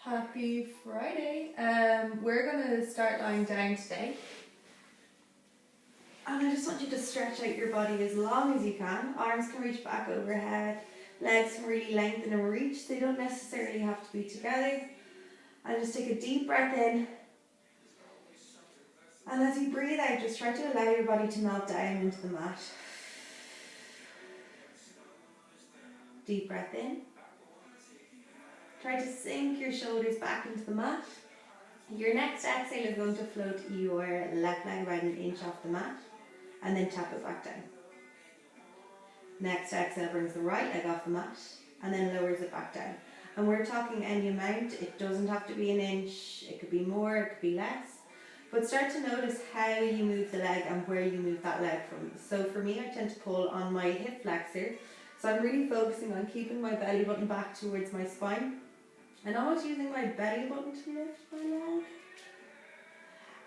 Happy Friday. We're going to start lying down today. And I just want you to stretch out your body as long as you can. Arms can reach back overhead. Legs can really lengthen and reach. They don't necessarily have to be together. And just take a deep breath in. And as you breathe out, just try to allow your body to melt down into the mat. Deep breath in. Try to sink your shoulders back into the mat. Your next exhale is going to float your left leg about an inch off the mat and then tap it back down. Next exhale brings the right leg off the mat and then lowers it back down. And we're talking any amount. It doesn't have to be an inch. It could be more, it could be less. But start to notice how you move the leg and where you move that leg from. So for me, I tend to pull on my hip flexor. So I'm really focusing on keeping my belly button back towards my spine. And almost using my belly button to lift my leg.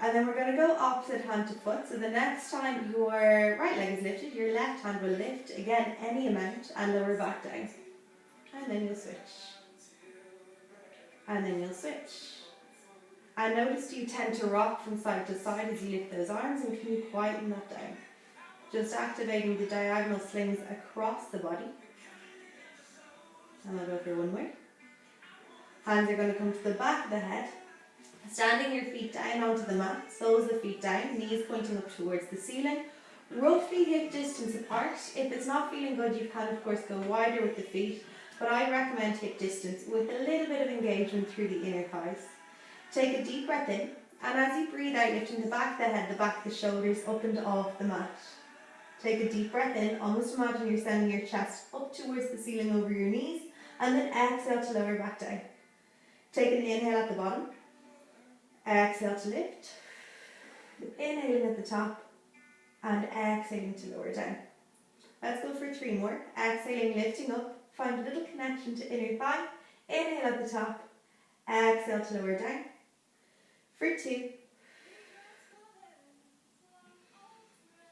And then we're going to go opposite hand to foot. So the next time your right leg is lifted, your left hand will lift, again, any amount, and lower back down. And then you'll switch. And then you'll switch. And notice you tend to rock from side to side as you lift those arms, and can you quieten that down? Just activating the diagonal slings across the body. And I'll go for one more. Hands are going to come to the back of the head. Standing your feet down onto the mat, soles of the feet down, knees pointing up towards the ceiling. Roughly hip distance apart. If it's not feeling good, you can of course go wider with the feet, but I recommend hip distance with a little bit of engagement through the inner thighs. Take a deep breath in, and as you breathe out, lifting the back of the head, the back of the shoulders up and off the mat. Take a deep breath in, almost imagine you're sending your chest up towards the ceiling over your knees, and then exhale to lower back down. Take an inhale at the bottom, exhale to lift, inhaling at the top, and exhaling to lower down. Let's go for 3 more. Exhaling, lifting up, find a little connection to inner thigh, inhale at the top, exhale to lower down. For 2.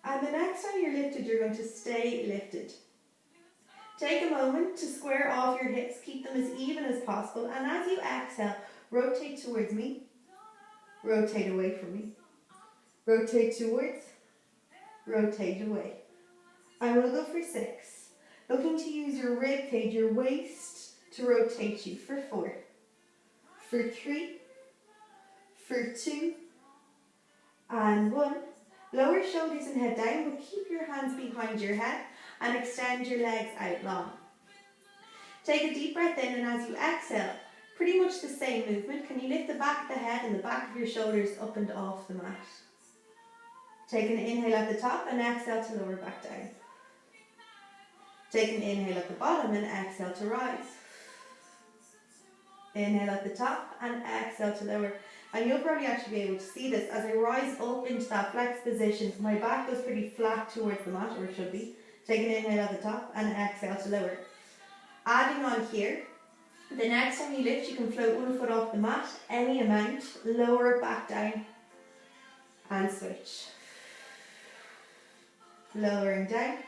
And the next time you're lifted, you're going to stay lifted. Take a moment to square off your hips, keep them as even as possible, and as you exhale, rotate towards me, rotate away from me, rotate towards, rotate away. And we'll go for 6. Looking to use your rib cage, your waist, to rotate you. For 4, for 3, for 2, and 1. Lower shoulders and head down, but keep your hands behind your head and extend your legs out long. Take a deep breath in, and as you exhale, pretty much the same movement. Can you lift the back of the head and the back of your shoulders up and off the mat? Take an inhale at the top and exhale to lower back down. Take an inhale at the bottom and exhale to rise. Inhale at the top and exhale to lower. And you'll probably actually be able to see this. As I rise up into that flex position, my back goes pretty flat towards the mat, or it should be. Take an inhale at the top and exhale to lower. Adding on here, the next time you lift, you can float one foot off the mat, any amount, lower it back down, and switch. Lowering down,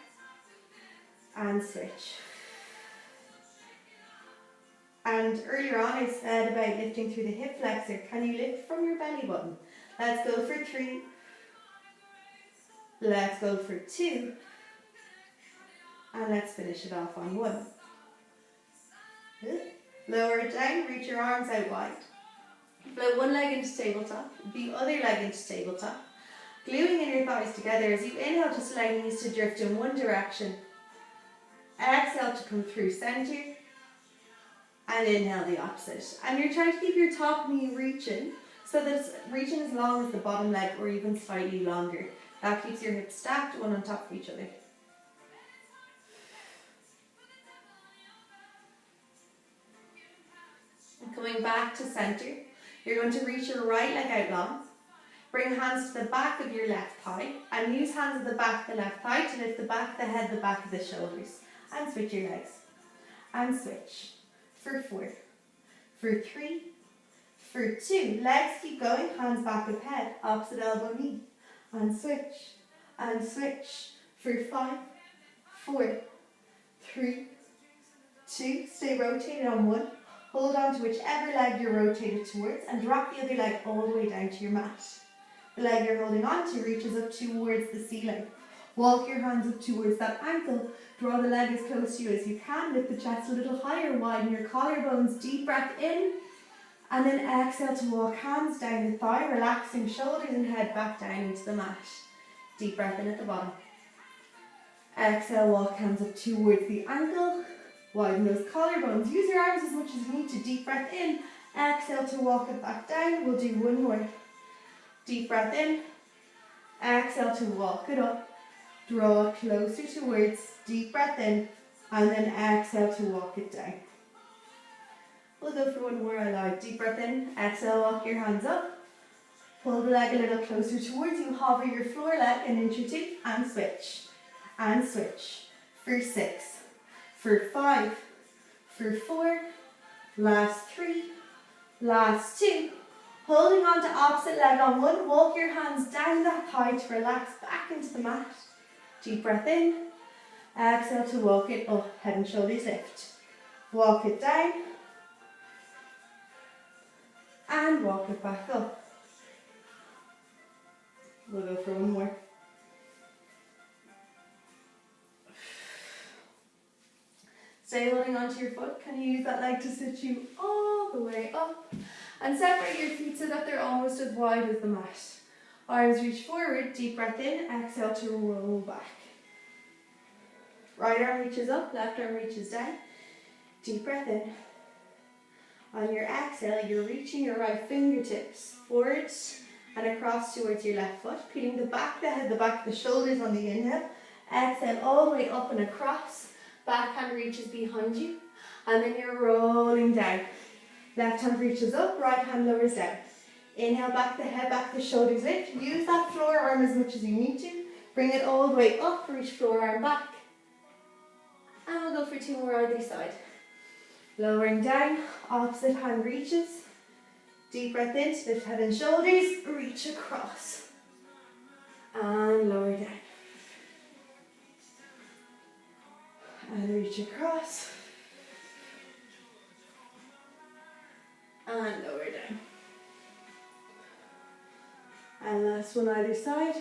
and switch. And earlier on I said about lifting through the hip flexor. Can you lift from your belly button? Let's go for 3. Let's go for 2. And let's finish it off on 1. Lower it down, reach your arms out wide. Float one leg into tabletop, the other leg into tabletop. Gluing in your thighs together. As you inhale, just allow knees to drift in one direction. Exhale to come through center. And inhale the opposite. And you're trying to keep your top knee reaching, so that it's reaching as long as the bottom leg, or even slightly longer. That keeps your hips stacked, one on top of each other. And coming back to center, you're going to reach your right leg out long. Bring hands to the back of your left thigh, and use hands at the back of the left thigh to lift the back of the head, the back of the shoulders. And switch your legs. And switch. For 4, for 3, for 2. Legs keep going, hands back of head, opposite elbow knee. And switch, and switch. For 5, 4, 3, 2. Stay rotated on 1. Hold on to whichever leg you're rotated towards and drop the other leg all the way down to your mat. The leg you're holding on to reaches up towards the ceiling. Walk your hands up towards that ankle. Draw the leg as close to you as you can. Lift the chest a little higher. Widen your collarbones. Deep breath in. And then exhale to walk hands down the thigh, relaxing shoulders and head back down into the mat. Deep breath in at the bottom. Exhale, walk hands up towards the ankle. Widen those collarbones. Use your arms as much as you need to. Deep breath in. Exhale to walk it back down. We'll do one more. Deep breath in. Exhale to walk it up. Draw it closer towards. Deep breath in. And then exhale to walk it down. We'll go for one more aloud. Deep breath in. Exhale, walk your hands up. Pull the leg a little closer towards you. Hover your floor leg an inch or two. And switch. And switch. For 6. For 5. For 4. Last 3. Last 2. Holding on to opposite leg on 1. Walk your hands down that thigh to relax back into the mat. Deep breath in. Exhale to walk it up. Head and shoulders lift. Walk it down. And walk it back up. We'll go for one more. Stay holding onto your foot. Can you use that leg to sit you all the way up? And separate your feet so that they're almost as wide as the mat. Arms reach forward. Deep breath in. Exhale to roll back. Right arm reaches up. Left arm reaches down. Deep breath in. On your exhale, you're reaching your right fingertips forwards and across towards your left foot, peeling the back of the head, the back of the shoulders on the inhale. Exhale all the way up and across. Back hand reaches behind you. And then you're rolling down. Left hand reaches up, right hand lowers down. Inhale, back the head, back the shoulders lift. Use that floor arm as much as you need to. Bring it all the way up, reach floor arm back. And we'll go for 2 more either side. Lowering down, opposite hand reaches. Deep breath in, lift head and shoulders, reach across. And lower down. And reach across. And lower down. And last one either side.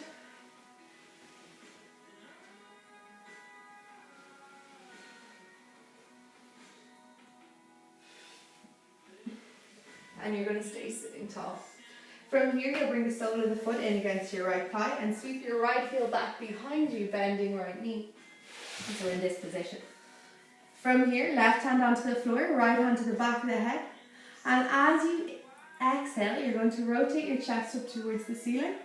And you're going to stay sitting tall. From here, you'll bring the sole of the foot in against your right thigh and sweep your right heel back behind you, bending right knee. So in this position. From here, left hand onto the floor, right hand to the back of the head. And as you exhale, you're going to rotate your chest up towards the ceiling.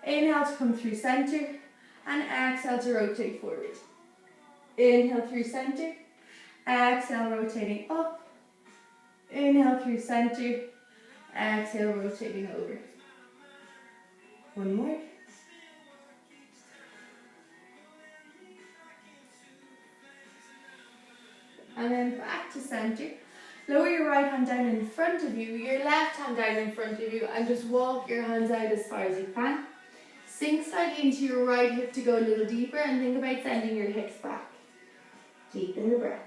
Inhale to come through center and exhale to rotate forward. Inhale through center, exhale rotating up. Inhale through center, exhale rotating over. One more. And then back to center. Lower your right hand down in front of you, your left hand down in front of you, and just walk your hands out as far as you can. Sink slightly into your right hip to go a little deeper, and think about sending your hips back. Deepen the breath.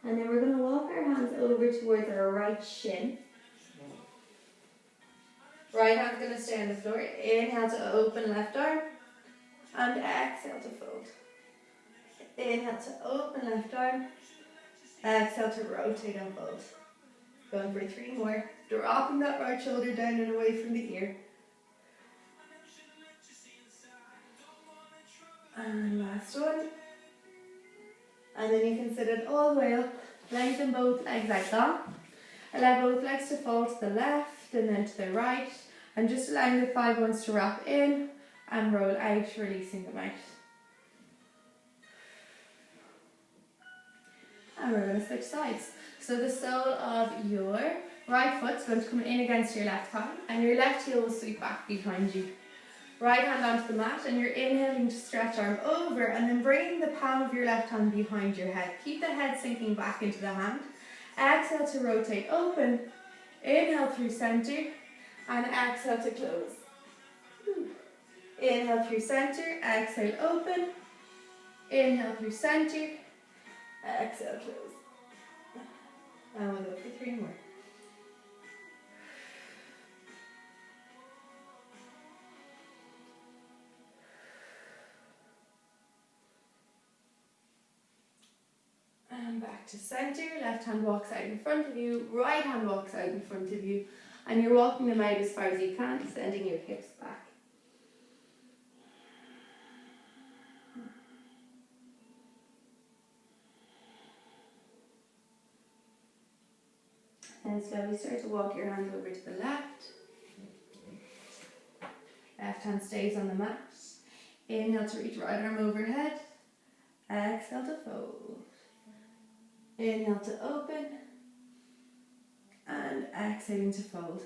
And then we're going to walk our hands over towards our right shin. Right hand's going to stay on the floor. Inhale to open left arm. And exhale to fold. Inhale to open left arm. Exhale to rotate and fold. Going for 3 more. Dropping that right shoulder down and away from the ear. And last one. And then you can sit it all the way up. Lengthen both legs like that. Allow both legs to fall to the left and then to the right. And just allowing the thigh bones to wrap in and roll out, releasing them out. And we're going to switch sides. So the sole of your right foot is going to come in against your left thigh and your left heel will sweep back behind you. Right hand onto the mat and you're inhaling to stretch arm over and then bringing the palm of your left hand behind your head. Keep the head sinking back into the hand. Exhale to rotate open. Inhale through center and exhale to close. Inhale through center, exhale, open. Inhale through center, exhale, close. And we'll go for 3 more. And back to center, left hand walks out in front of you, right hand walks out in front of you, and you're walking them out as far as you can, sending your hips back. And slowly start to walk your hands over to the left. Left hand stays on the mat. Inhale to reach right arm overhead. Exhale to fold. Inhale to open. And exhaling to fold.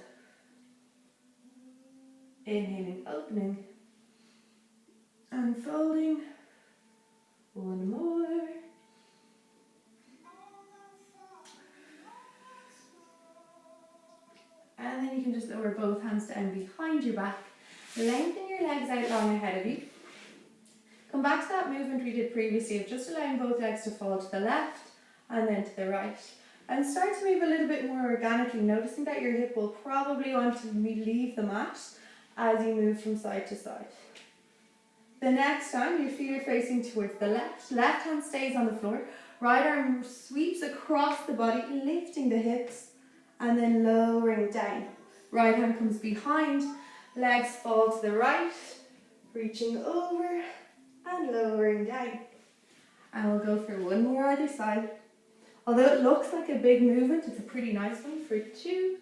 Inhaling, opening. And folding. 1 more. And then you can just lower both hands down behind your back. Lengthen your legs out long ahead of you. Come back to that movement we did previously of just allowing both legs to fall to the left and then to the right. And start to move a little bit more organically, noticing that your hip will probably want to leave the mat as you move from side to side. The next time, your feet are facing towards the left. Left hand stays on the floor. Right arm sweeps across the body, lifting the hips. And then lowering down. Right hand comes behind, legs fall to the right, reaching over and lowering down. And we'll go for 1 more either side. Although it looks like a big movement, it's a pretty nice one for 2.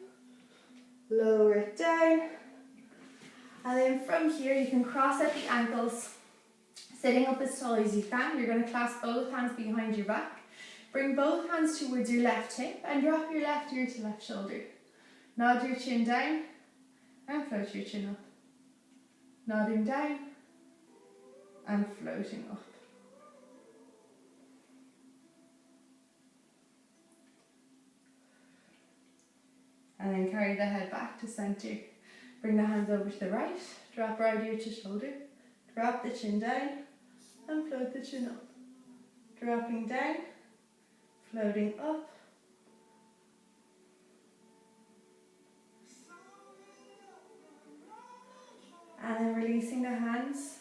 Lower it down. And then from here you can cross out the ankles, sitting up as tall as you can. You're going to clasp both hands behind your back. Bring both hands towards your left hip and drop your left ear to left shoulder. Nod your chin down and float your chin up. Nodding down and floating up. And then carry the head back to center. Bring the hands over to the right. Drop right ear to shoulder. Drop the chin down and float the chin up. Dropping down. Floating up. And then releasing the hands,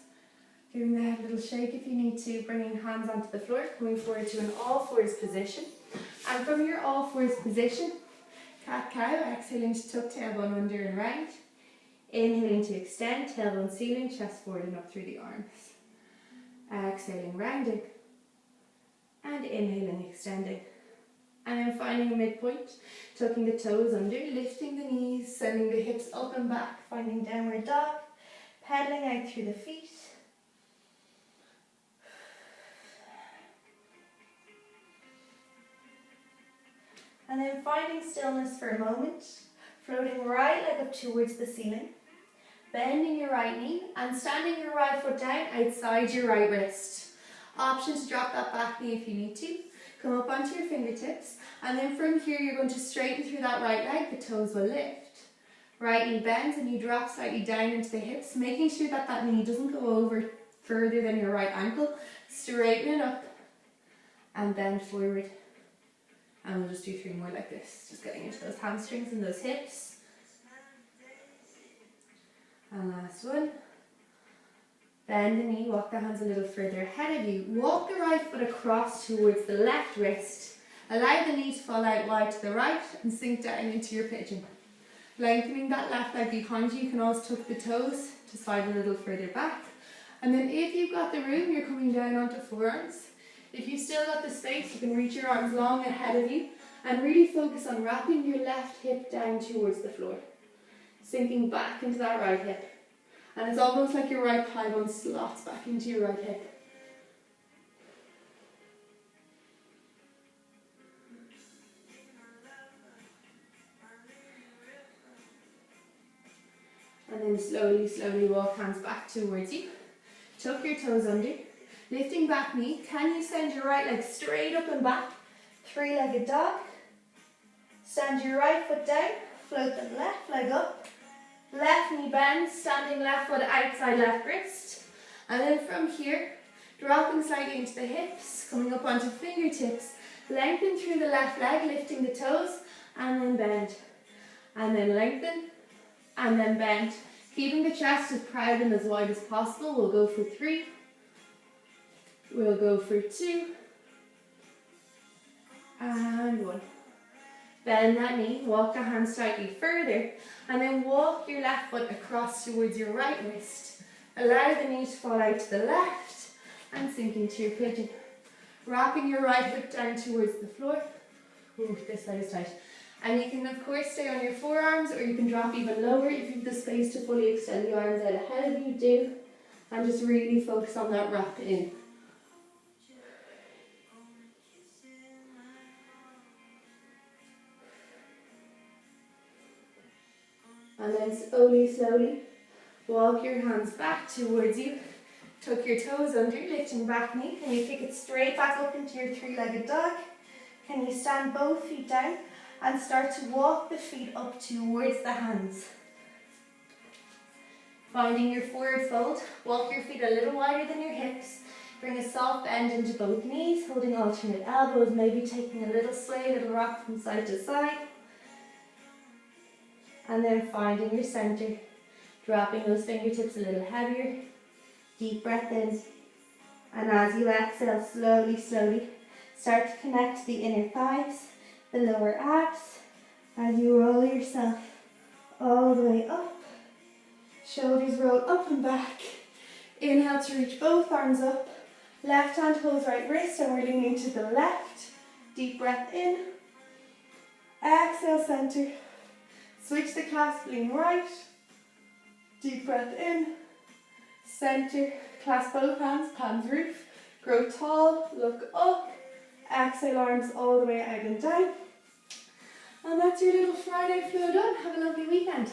giving the head a little shake if you need to, bringing hands onto the floor, coming forward to an all fours position. And from your all fours position, cat cow, exhaling to tuck tailbone under and round. Inhaling to extend, tailbone ceiling, chest forward and up through the arms. Exhaling, rounding. And inhaling, extending. And then finding a midpoint, tucking the toes under, lifting the knees, sending the hips up and back, finding downward dog, pedaling out through the feet. And then finding stillness for a moment, floating right leg up towards the ceiling, bending your right knee and standing your right foot down outside your right wrist. Option to drop that back knee if you need to. Come up onto your fingertips, and then from here you're going to straighten through that right leg, the toes will lift. Right knee bends and you drop slightly down into the hips, making sure that that knee doesn't go over further than your right ankle. Straighten it up and bend forward. And we'll just do 3 more like this, just getting into those hamstrings and those hips. And last one. Bend the knee, walk the hands a little further ahead of you. Walk the right foot across towards the left wrist. Allow the knee to fall out wide to the right and sink down into your pigeon. Lengthening that left leg behind you, you can also tuck the toes to slide a little further back. And then if you've got the room, you're coming down onto forearms. If you've still got the space, you can reach your arms long ahead of you and really focus on wrapping your left hip down towards the floor. Sinking back into that right hip. And it's almost like your right thigh bone slots back into your right hip. And then slowly walk hands back towards you. Tuck your toes under. Lifting back knee. Can you send your right leg straight up and back? 3-legged dog. Stand your right foot down. Float the left leg up. Left knee bend, standing left foot outside left wrist. And then from here, dropping slightly into the hips, coming up onto fingertips. Lengthen through the left leg, lifting the toes, and then bend. And then lengthen, and then bend. Keeping the chest as proud and as wide as possible. We'll go for 3. We'll go for 2. And 1. Bend that knee, walk the hand slightly further, and then walk your left foot across towards your right wrist. Allow the knee to fall out to the left, and sink into your pigeon. Wrapping your right foot down towards the floor. Ooh, this side is tight. And you can of course stay on your forearms, or you can drop even lower if you have the space to fully extend the arms out ahead of you, do. And just really focus on that wrap in. And then slowly, walk your hands back towards you. Tuck your toes under, lifting back knee. Can you kick it straight back up into your 3-legged dog? Can you stand both feet down and start to walk the feet up towards the hands? Finding your forward fold, walk your feet a little wider than your hips. Bring a soft bend into both knees, holding alternate elbows, maybe taking a little sway, a little rock from side to side. And then finding your center, dropping those fingertips a little heavier. Deep breath in. And as you exhale, slowly, start to connect the inner thighs, the lower abs, as you roll yourself all the way up. Shoulders roll up and back. Inhale to reach both arms up. Left hand holds right wrist, and we're leaning to the left. Deep breath in. Exhale, center. Switch the clasp, lean right. Deep breath in. Center. Clasp both hands, palms roof. Grow tall, look up. Exhale, arms all the way out and down. And that's your little Friday flow done. Have a lovely weekend.